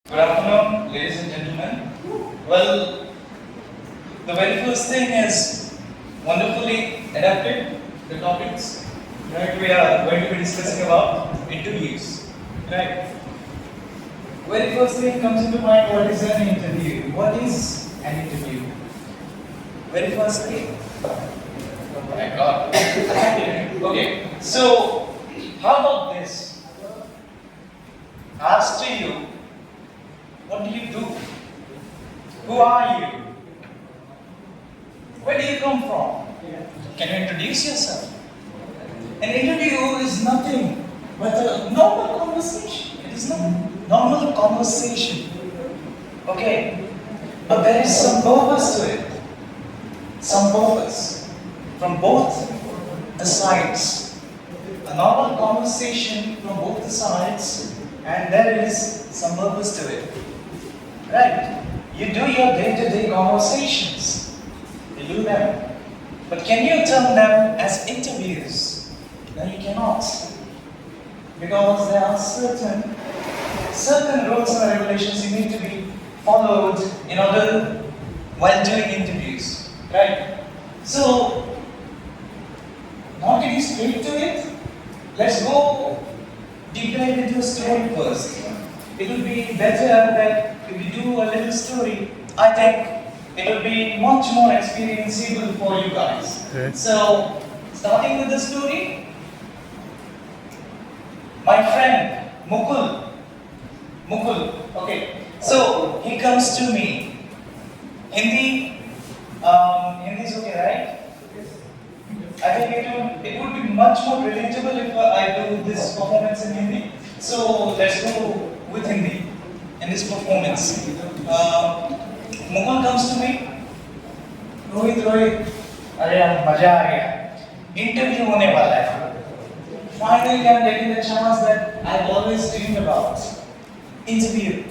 Good afternoon, ladies and gentlemen. Well, the very first thing is wonderfully adapted the topics. Right, we are going to be discussing about interviews. Right. Very first thing comes into mind: what is an interview? What is an interview? Very first thing. Oh my God. Okay. So, how about this? Ask to you. What do you do? Who are you? Where do you come from? Can you introduce yourself? An interview is nothing but a normal conversation. It is not normal conversation. Okay? But there is some purpose to it. Some purpose. From both the sides. A normal conversation from both the sides, and there is some purpose to it. Right? You do your day-to-day conversations. You do them. But can you term them as interviews? No, you cannot. Because there are certain rules and regulations you need to be followed in order while doing interviews. Right? So, now getting straight to it, let's go deeper into the story first. It would be better that if we do a little story. I think it will be much more experienceable for you guys. Okay. So, starting with the story, my friend Mukul, okay. So he comes to me. Hindi is okay, right? I think it would be much more relatable if I do this performance in Hindi. So let's go with Hindi in this performance. Mukul comes to me. Rohit, अरे यार मजा आ गया. Interview होने वाला है. Finally, I'm getting the chance that I've always dreamed about. Interview.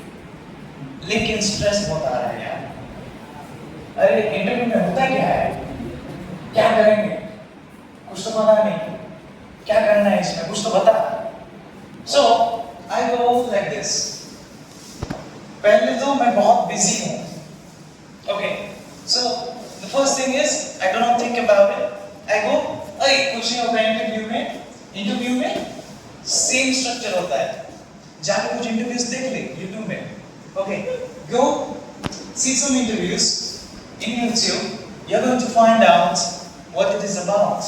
लेकिन stress बहुत आ रहा है यार. अरे इंटरव्यू में होता क्या है? क्या करेंगे? कुछ तो पता नहीं. क्या करना है इसमें? कुछ तो बता. So I go like this. पहले तो मैं बहुत busy हूँ. Okay. So the first thing is I do not think about it. I go. अरे कुछ नहीं होता इंटरव्यू में. इंटरव्यू में सेम स्ट्रक्चर होता है. जाके कुछ इंटरव्यूज देख ले YouTube में. Okay. Go see some interviews in YouTube. You're going to find out what it is about.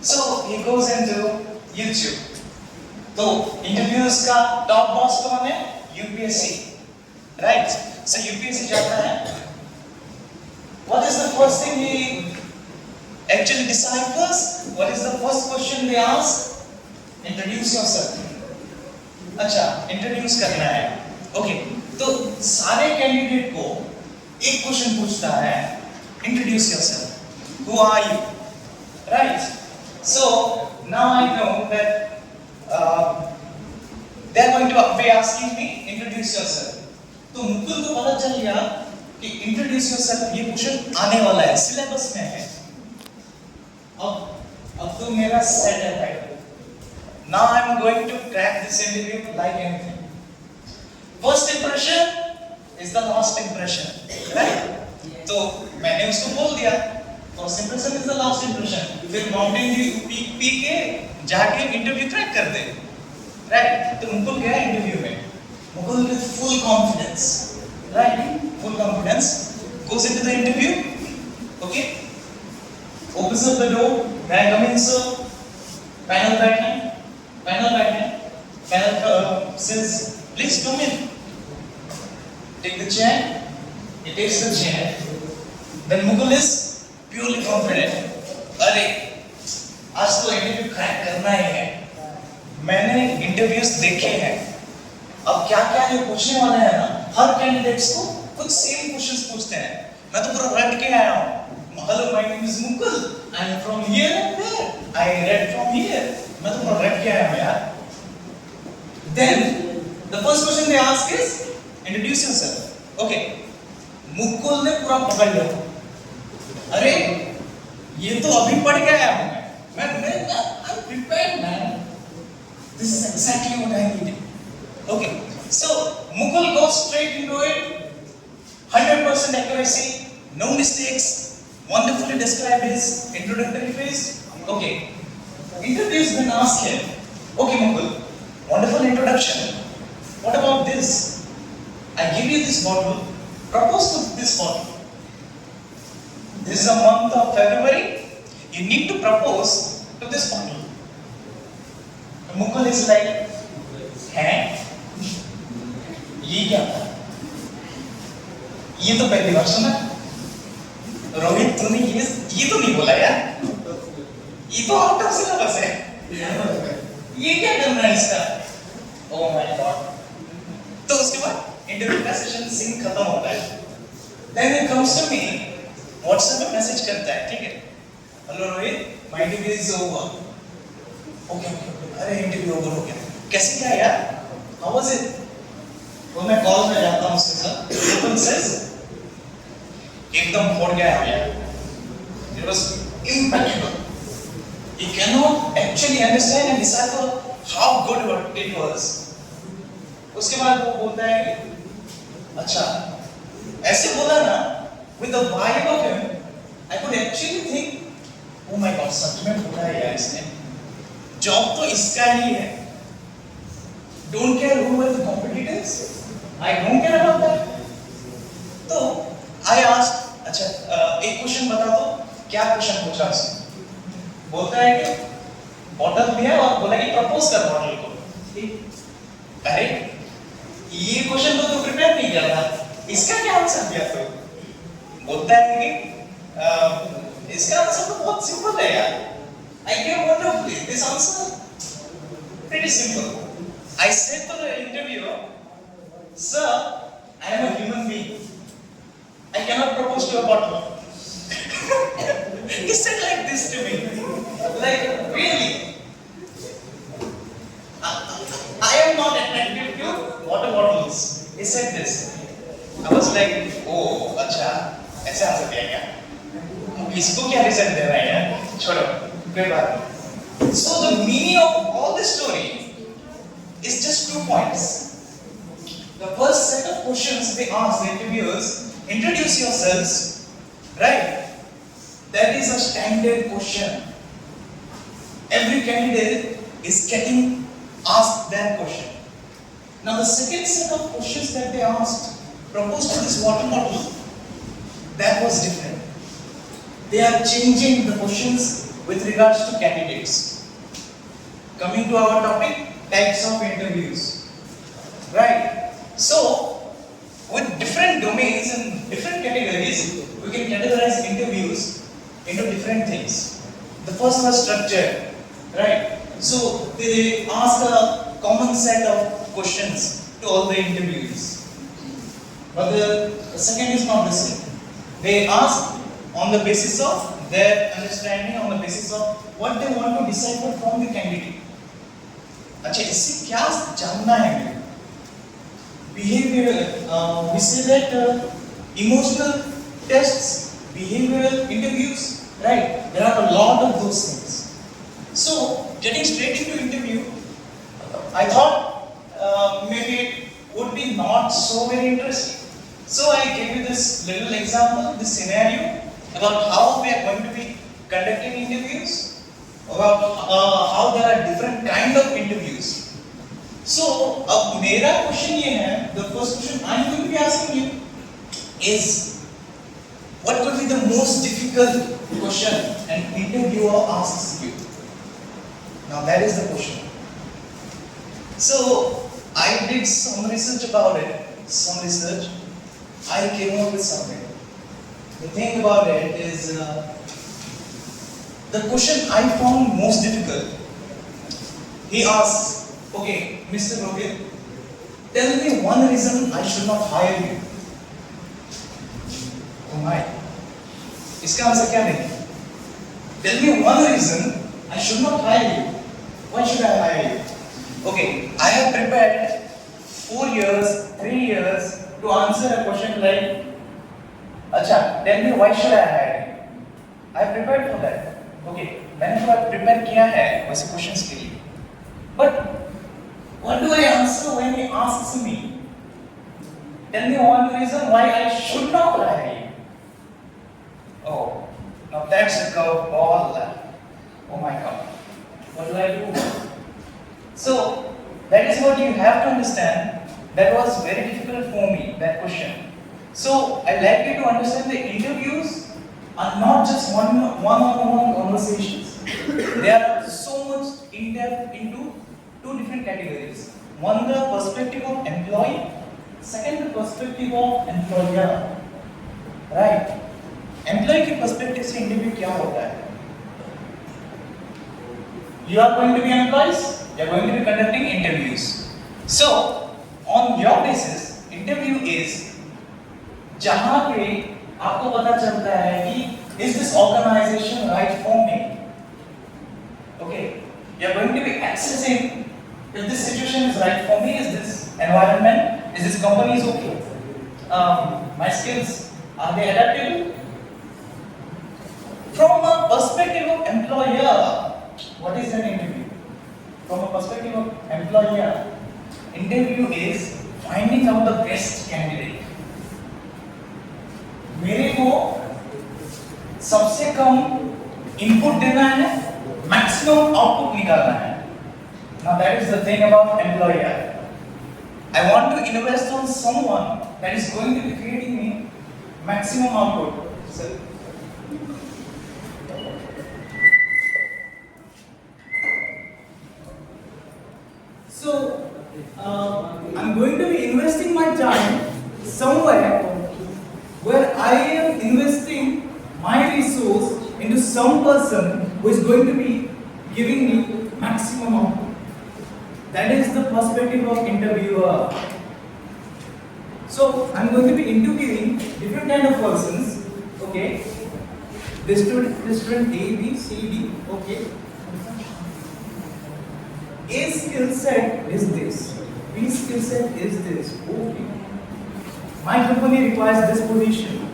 So he goes into YouTube. तो इंटरव्यूज का टॉप बॉस कौन है? UPSC. Right? So UPSC जाता है. What is the first thing he actually deciphers? What is the first question they ask? Introduce yourself. अच्छा, introduce करना है. Okay. तो सारे कैंडिडेट को एक क्वेश्चन पूछता है. Introduce yourself. Who are you? Right? So now I know that they are going to be asking me introduce yourself. तो मुकुल को पता चल गया कि introduce yourself ये क्वेश्चन आने वाला है, सिलेबस में है. अब तो मेरा सेट है भाई. Now I am going to crack this interview like anything. First impression is the last impression, right? तो मैंने उसको बोल दिया. First impression is the last impression. फिर माउंटेन ड्यू पी के जाके इंटरव्यू क्रैक कर दे. Right? तो मुकुल गया इंटरव्यू में. Mukul with full confidence, right? Full confidence goes into the interview. Okay. Opens up the door. May I come in, sir? Panel बैठे. Panel says, please come in. Take the chair. He takes the chair. Then Mukul is purely confident. अरे आज तो interview crack करना ही है. मैंने interviews देखे हैं. अब क्या क्या ये पूछने वाले हैं ना, हर कैंडिडेट्स को कुछ सेम क्वेश्चंस पूछते हैं. मैं तो पूरा रट के आया हूँ. Hello my name is Mukul. I am from here and there. I read from here. मैं तो पूरा रट के आया हूँ यार. Then the first question they ask is introduce yourself. Okay. Mukul ने पूरा पकड़ लिया. अरे ये तो अभी पढ़ के आया हूँ मैं. I am prepared man. This is exactly what I needed. Okay, so Mukul goes straight into it. 100% accuracy, no mistakes, wonderfully described his introductory phase. Okay. Interviews then ask him, okay Mukul, wonderful introduction. What about this? I give you this bottle, propose to this bottle. This is a month of February, you need to propose to this bottle. Mukul is like, हैं? ये क्या था? ये तो पहली बार सुना। रोहित तूने ये तो नहीं बोला यार। ये तो आउट ऑफ सिलेबस है। ये क्या करना है इसका? Oh my God। तो उसके बाद इंटरव्यू का सेशन सिंक खत्म होता है। Then it comes to me, WhatsApp पे मैसेज करता है, ठीक है? Hello Rohit, my interview is over। Okay, अरे इंटरव्यू ओवर हो गया। कैसे क्या यार? How was it? तो मैं कॉल में जाता हूँ उसके साथ। Open says, एकदम फोड़ गया यार। It was impeccable. He cannot actually understand and decipher how good it was. उसके बाद वो बोलता है, अच्छा, ऐसे बोला ना, with the vibe of him, I could actually think, oh my God, सच में बोला है यार इसने। जॉब तो इसका ही है। Don't care who were the competitors. I don't care about that. तो I asked, अच्छा एक क्वेश्चन बता दो, क्या क्वेश्चन पूछा उसने? बोलता है कि बॉटल दिया और बोला कि प्रपोज कर बॉटल को। अरे ये क्वेश्चन तो तू प्रिपेयर नहीं किया था, इसका क्या आंसर दिया तू? बोलता है कि इसका आंसर तो बहुत सिंपल है यार। I gave wonderfully this answer. Pretty simple. I said to the interviewer, sir, I am a human being. I cannot propose to a bottle. He said like this to me. Like, really? I am not attracted to water bottles. He said this. I was like, oh, अच्छा, ऐसा answer दिया क्या? इसको क्या result दे रहा है यार? छोड़ो, कोई बात नहीं. So the meaning of all this story is just 2 points. The first set of questions they ask the interviewers, introduce yourselves, right? That is a standard question. Every candidate is getting asked that question. Now the second set of questions that they asked, proposed to this water bottle, that was different. They are changing the questions with regards to candidates. Coming to our topic, types of interviews. Right? So, with different domains and different categories, we can categorize interviews into different things. The first was structure. Right? So, they ask a common set of questions to all the interviewees. But the second is not the same. They ask on the basis of their understanding, on the basis of what they want to decipher from the candidate. अच्छा इससे क्या जानना है हमें? Behavioral, we say that emotional tests, behavioral interviews, right? There are a lot of those things. So getting straight into interview, I thought maybe it would be not so very interesting. So I gave you this little example, this scenario about how we are going to be conducting interviews, about how there are different kind of interviews. So, अब मेरा question ये है, the first question I am going to be asking you is, what could be the most difficult question an interviewer asks you? Now that is the question. So, I did some research about it, I came up with something. The thing about it is, the question I found most difficult, he asks, okay, Mr. Rohit, tell me one reason I should not hire you. Oh my, इसका answer क्या नहीं? Tell me one reason I should not hire you. Why should I hire you? Okay, I have prepared 4 years, 3 years to answer a question like, अच्छा, tell me why should I hire you? I have prepared for that. Okay, मैंने थोड़ा prepare किया है वैसे questions के लिए. But what do I answer when he asks me? Tell me one reason why I should not hire you. Oh, now that's a curveball. Oh my God. What do I do? So, that is what you have to understand. That was very difficult for me, that question. So, I'd like you to understand the interviews are not just one-on-one conversations. They are so much in-depth into two different categories. One, the perspective of employee. Second, the perspective of employer. Right? Employee के perspective से interview क्या होता है? You are going to be employees. You are going to be conducting interviews. So, on your basis, interview is जहाँ पे आपको पता चलता है कि is this organization right for me? Okay, you are going to be assessing if this situation is right for me. Is this environment? Is this company is okay? My skills, are they adaptable? From a perspective of employer, what is an interview? From a perspective of employer, interview is finding out the best candidate. मेरे को सबसे कम input देना है, maximum output निकालना है. Now that is the thing about employer. I want to invest on someone that is going to be creating me maximum output. So, I'm going to be investing my time somewhere where I am investing my resource into some person who is going to be giving me maximum output. That is the perspective of interviewer. So I'm going to be interviewing different kind of persons. Okay. This student A, B, C, D. Okay. A skill set is this. B skill set is this. Okay. My company requires this position.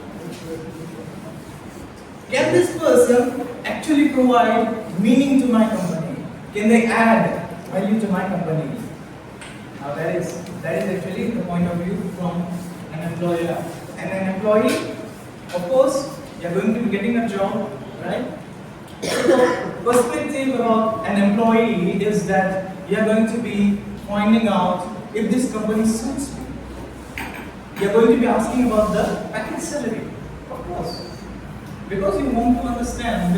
Can this person actually provide meaning to my company? Can they add value to my company? Now that is actually the point of view from an employer. And an employee, of course, you are going to be getting a job, right? So the perspective of an employee is that you are going to be finding out if this company suits me. You are going to be asking about the package salary, of course, because you want to understand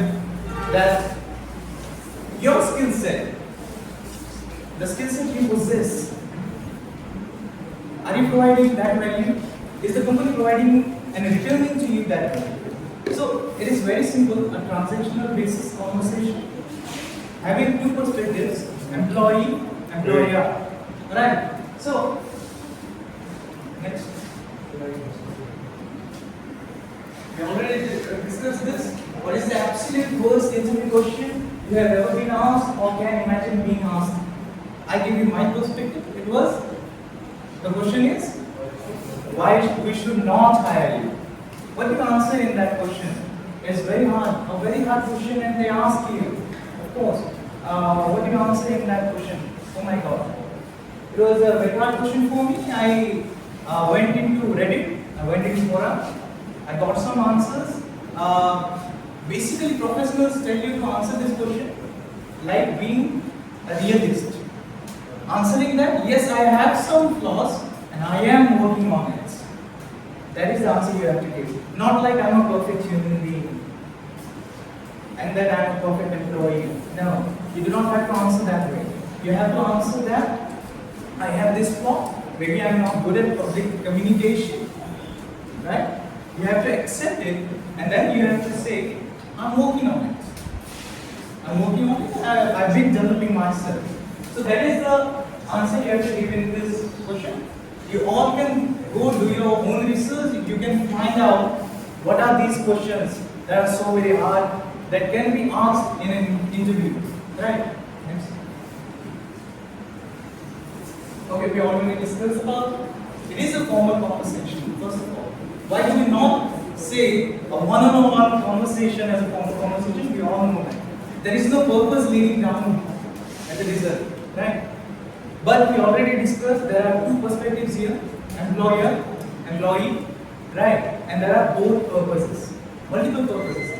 that your skill set, the skill set you possess, are you providing that value? Is the company providing and returning to you that value? So it is very simple, a transactional basis conversation, having two perspectives, employee, employer, right? So next. We already discussed this. What is the absolute worst interview question you have ever been asked or can imagine being asked? I give you my perspective. It was, the question is, why we should not hire you? What you answer in that question is very hard, a very hard question, and they ask you, of course, what you answer in that question? Oh my God. It was a very hard question for me. I went into Reddit, I went into forum, I got some answers. Basically, professionals tell you to answer this question like being a realist. Answering that, yes, I have some flaws and I am working on it. That is the answer you have to give. Not like I'm a perfect human being and that I'm a perfect employee. No, you do not have to answer that way. You have to answer that I have this flaw. Maybe I'm not good at public communication, right? You have to accept it, and then you have to say, I'm working on it. I'm working on it. I've been developing myself. So that is the answer you have to give in this question. You all can go do your own research. You can find out what are these questions that are so very hard that can be asked in an interview, right? Next. Okay, we already discussed about it is a formal conversation, first of all. Why do we not say a one-on-one conversation as a formal conversation? We all know that. There is no purpose leading down at the result, right? But we already discussed there are two perspectives here, employer employee, right? And there are both purposes, multiple purposes.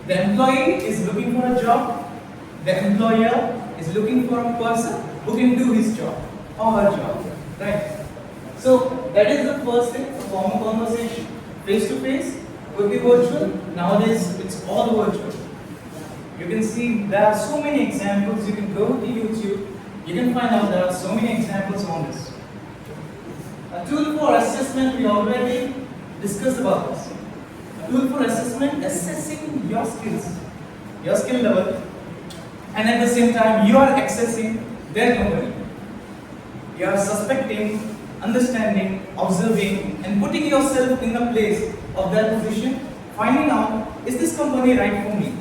The employee is looking for a job, the employer is looking for a person who can do his job or her job, right? So that is the first thing, a formal conversation, face to face, could be virtual. Nowadays it's all virtual. You can see there are so many examples. You can go to YouTube, you can find out there are so many examples on this. A tool for assessment, we already discussed about this. A tool for assessment, assessing your skills, your skill level, and at the same time you are accessing their company. You are suspecting, understanding, observing, and putting yourself in the place of that position, finding out, is this company right for me?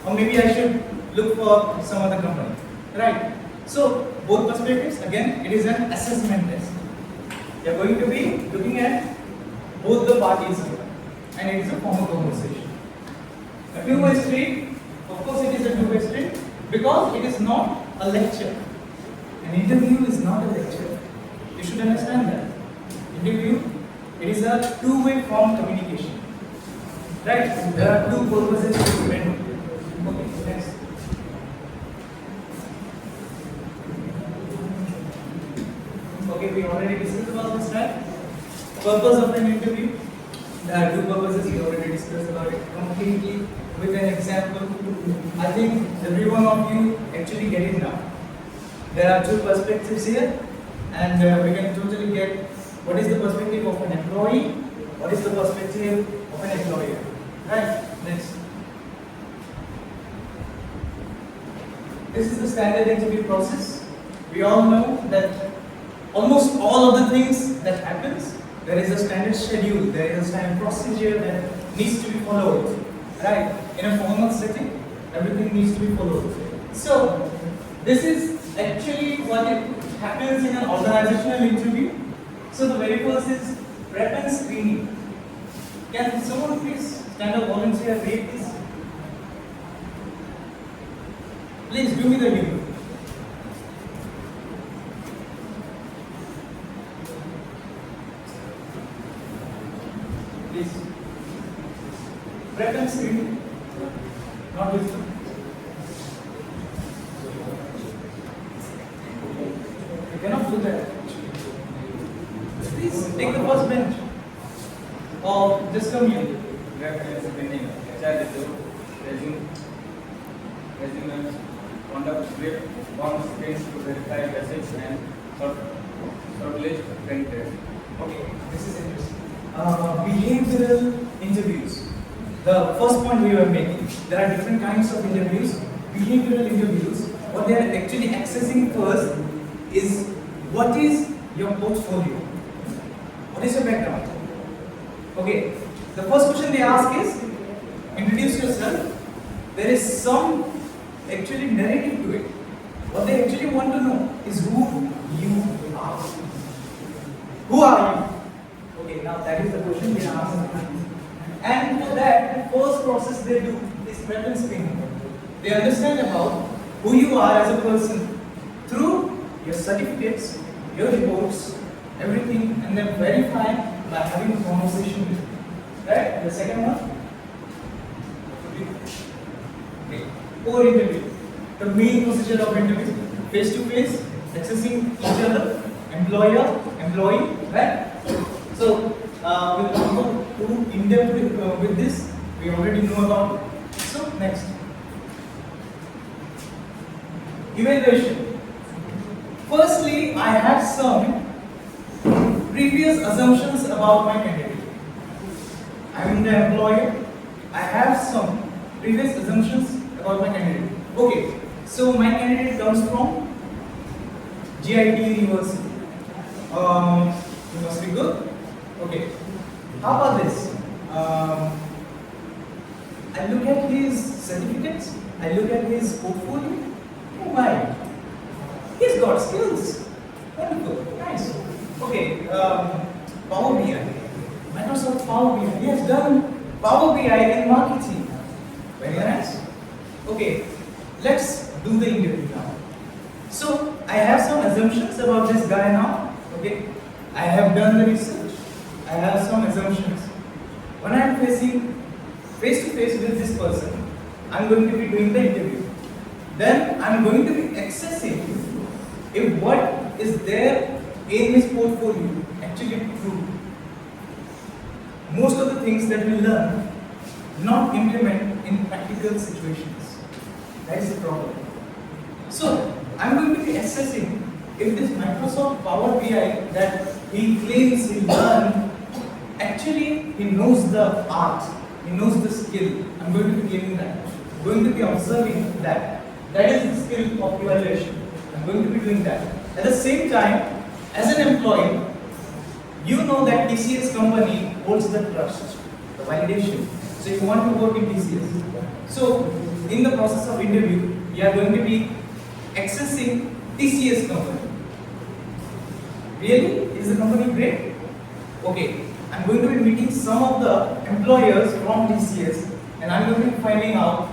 Or maybe I should look for some other company, right? So, both perspectives, again, it is an assessment test. You are going to be looking at both the parties here, and it is a formal conversation. A two-way street, of course it is a two-way street, because it is not a lecture. An interview is not a lecture. You should understand that. Interview, it is a two-way form communication. Right? There are two purposes to prevent. Okay, next. Okay, we already discussed about this, right? Purpose of an interview. There are two purposes, we already discussed about it completely with an example. I think every one of you actually get it now. There are two perspectives here, and we can totally get what is the perspective of an employee, what is the perspective of an employer. Right? Next. This is the standard interview process. We all know that almost all of the things that happens, there is a standard schedule, there is a standard procedure that needs to be followed. Right? In a formal setting, everything needs to be followed. So, this is actually what it happens in an organizational interview. So, the very first is prep and screening. Can someone please stand up, volunteer, read this? Please do me the video. Please. Prep and screening. Not with you. You cannot do that. Please take the first bench. Or just come here. Resume, conduct script, form screens to verify message and shortlist print test. Okay, this is interesting. Behavioral interviews. The first point we were making, there are different kinds of interviews. Behavioral interviews, what they are actually accessing first is what is your portfolio? What is your background? Okay, the first question they ask is, introduce yourself. There is some actually narrative to it. What they actually want to know is who you are. Who are you? Okay, now that is the question they ask. And for that, the first process they do is preference screening. They understand about who you are as a person through your certificates, your reports, everything, and then verify by having a conversation with you. Right? The second one? Okay. Core interview. The main procedure of interview, face to face, accessing each other, employer, employee, right? So, we'll go to in-depth with this. We already know about it. So, next. Evaluation. Firstly, I have some previous assumptions about my candidate. I am the employer. I have some previous assumptions about my candidate. Okay, so my candidate comes from GIT University. You must be good. Okay, how about this? I look at his certificates. I look at his portfolio. Oh my, he's got skills. Wonderful, nice. Okay, Power BI. Microsoft Power BI. He has done Power BI in marketing. Very nice. Okay, let's do the interview now. So, I have some assumptions about this guy now. Okay, I have done the research. I have some assumptions. When I am facing face to face with this person, I am going to be doing the interview. Then I am going to be assessing if what is there in his portfolio actually true. Most of the things that we learn not implement in practical situations. That is the problem. So I'm going to be assessing if this Microsoft Power BI that he claims he learned, actually he knows the art, he knows the skill. I'm going to be claiming that. I'm going to be observing that. That is the skill of evaluation. I'm going to be doing that. At the same time, as an employee, you know that TCS company holds the trust, the validation. So you want to work in TCS. So in the process of interview, you are going to be accessing TCS company. Really? Is the company great? Okay. I'm going to be meeting some of the employers from TCS and I'm going to be finding out,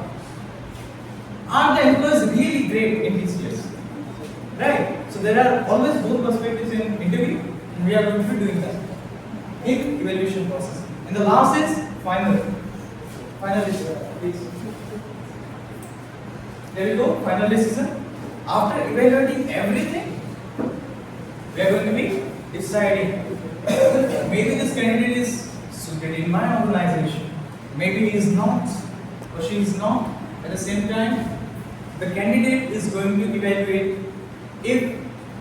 are the employees really great in TCS? Right? So there are always both perspectives in interview and we are going to be doing that in evaluation process. And the last is final. Final decision, please. There we go, final decision. After evaluating everything, we are going to be deciding maybe this candidate is suited in my organization, maybe he is not or she is not. At the same time, the candidate is going to evaluate if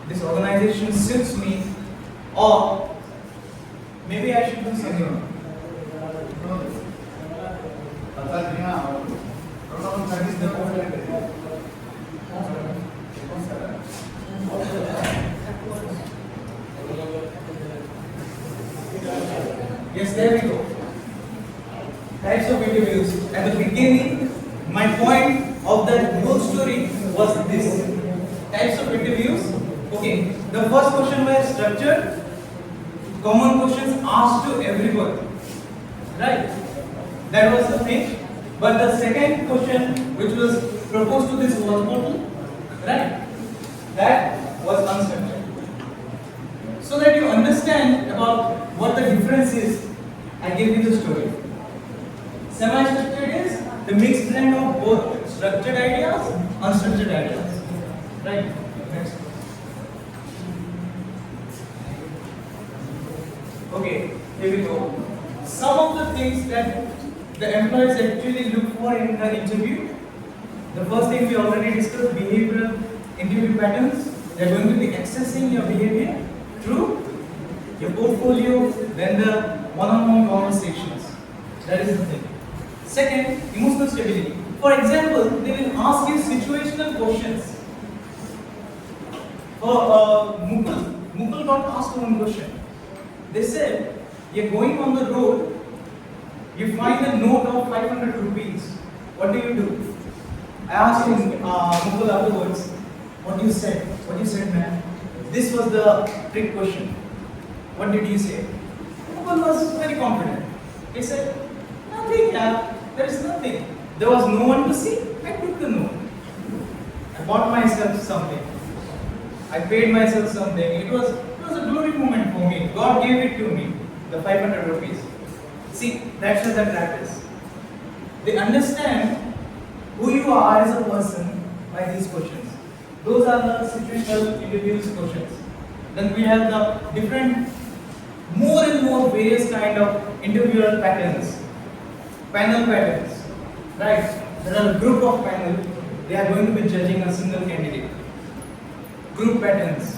this organization suits me or maybe I should do something. Yes, there we go. Types of interviews. At the beginning, my point of that whole story was this. Types of interviews. Okay, the first question was structured. Common questions asked to everyone. Right? That was the thing. But the second question, which was proposed to this wall portal, right? That was unstructured. So that you understand about what the difference is, I gave you the story. Semi-structured is the mixed blend of both structured ideas, unstructured ideas. Right? Next. Okay, here we go. Some of the things that the employees actually look for in the interview. The first thing we already discussed, behavioral interview patterns. They are going to be assessing your behavior through your portfolio, then the one-on-one conversations. That is the thing. Second, emotional stability. For example, they will ask you situational questions. For Mukul got asked one question. They said, you're going on the road, you find a note of 500 rupees. What do? I asked him, Mukul afterwards, what you said? What you said, man? This was the trick question. What did you say? Mukul was very confident. He said, nothing, yeah, there is nothing. There was no one to see. I took the note. I bought myself something. I paid myself something. It was a glory moment for me. God gave it to me, the 500 rupees. See, that's what the trap is. They understand who you are as a person by these questions. Those are the situational interviews questions. Then we have the different, more and more various kind of interviewer patterns. Panel patterns. Right? There are a group of panel. They are going to be judging a single candidate. Group patterns.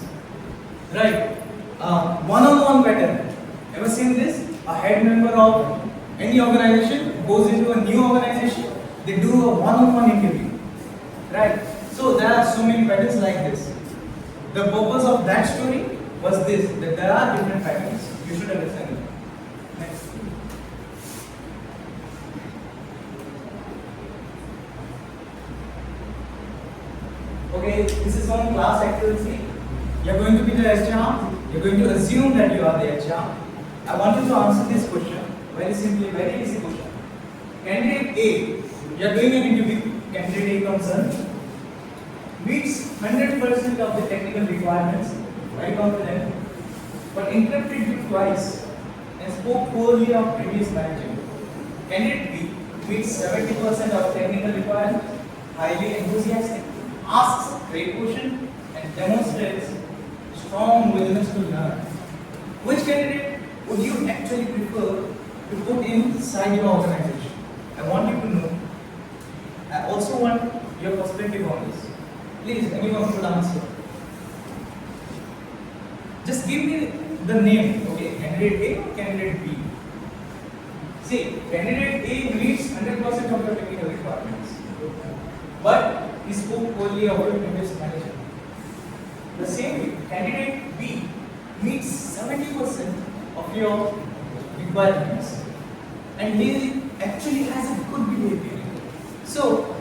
Right? One-on-one pattern. Ever seen this? A head member of any organization goes into a new organization, they do a one-on-one interview. Right? So there are so many patterns like this. The purpose of that story was this, that there are different patterns. You should understand it. Next. Okay, this is one class activity. You are going to be the HR. You are going to assume that you are the HR. I want you to answer this question. Very simply, very easy question. Candidate A, you are doing an interview. Candidate A comes in, meets 100% of the technical requirements, very confident, but interrupted you twice. and spoke poorly of previous manager. Candidate B meets 70% of technical requirements, highly enthusiastic, asks great question, and demonstrates strong willingness to learn. Which candidate would you actually prefer to put inside your organization? I want you to know. I also want your perspective on this. Please, anyone could answer. Just give me the name, okay? Candidate A or candidate B? See, candidate A meets 100% of the technical requirements, but he spoke poorly of the previous manager. The same way, candidate B meets 70% of your requirements, and he actually has a good behavior. So,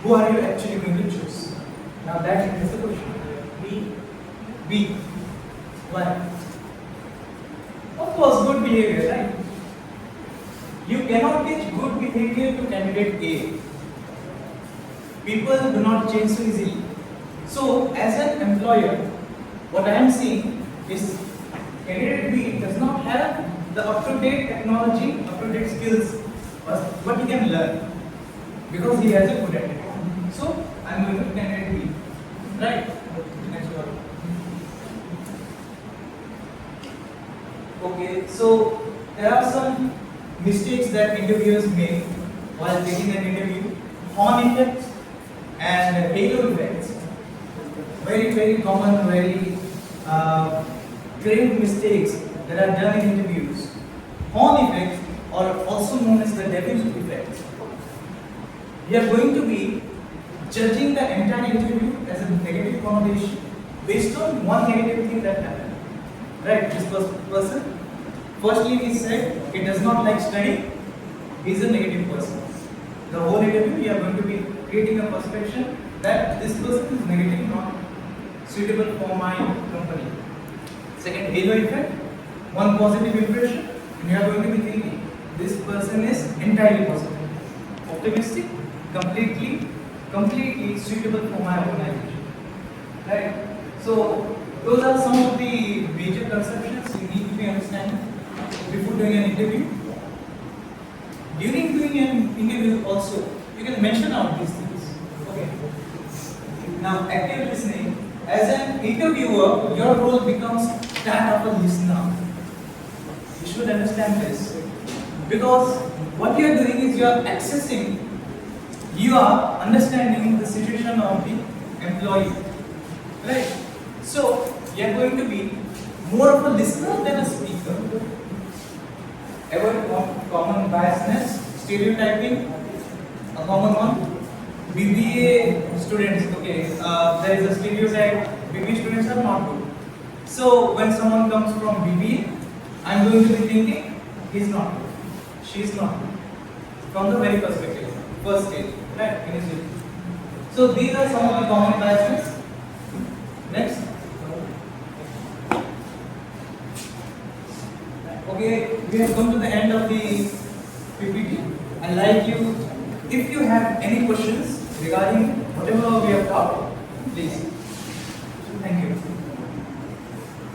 who are you actually going to choose? Now that is the question. B. B. Why? Of course, good behavior, right? You cannot teach good behavior to candidate A. People do not change so easily. So, as an employer, what I am seeing is candidate B does not have the up-to-date technology, up-to-date skills, but he can learn because he has a good attitude. So, I am going to candidate B. Right? Next one. Okay, so there are some mistakes that interviewers make while taking an interview. Horn effects and halo effects. Very common, very grave mistakes that are done in interviews. Horn effects are also known as the devil's effect. We are going to be judging the entire interview as a negative connotation based on one negative thing that happened. Right, this person, firstly he said he does not like studying, he is a negative person. The whole interview we are going to be creating a perception that this person is negative, not suitable for my company. Second, halo effect, one positive impression, and you are going to be thinking this person is entirely positive, optimistic, completely suitable for my organization. Right? So those are some of the major conceptions you need to be understanding before doing an interview. During doing an interview also, you can mention out these things. Okay. Now, active listening. As an interviewer, your role becomes that of a listener. You should understand this. Because what you are doing is you are accessing, you are understanding the situation of the employee. Right? So, you are going to be more of a listener than a speaker. Avoid common biasness, stereotyping, a common one. BBA students, okay, there is a stereotype, BBA students are not good. So, when someone comes from BBA, I am going to be thinking, he is not good, she is not good. From the very perspective, first stage, right? Initially. So, these are some of the common biases. Next. Okay, we have come to the end of the PPT. I'd like you, if you have any questions regarding whatever we have taught, please. Thank you.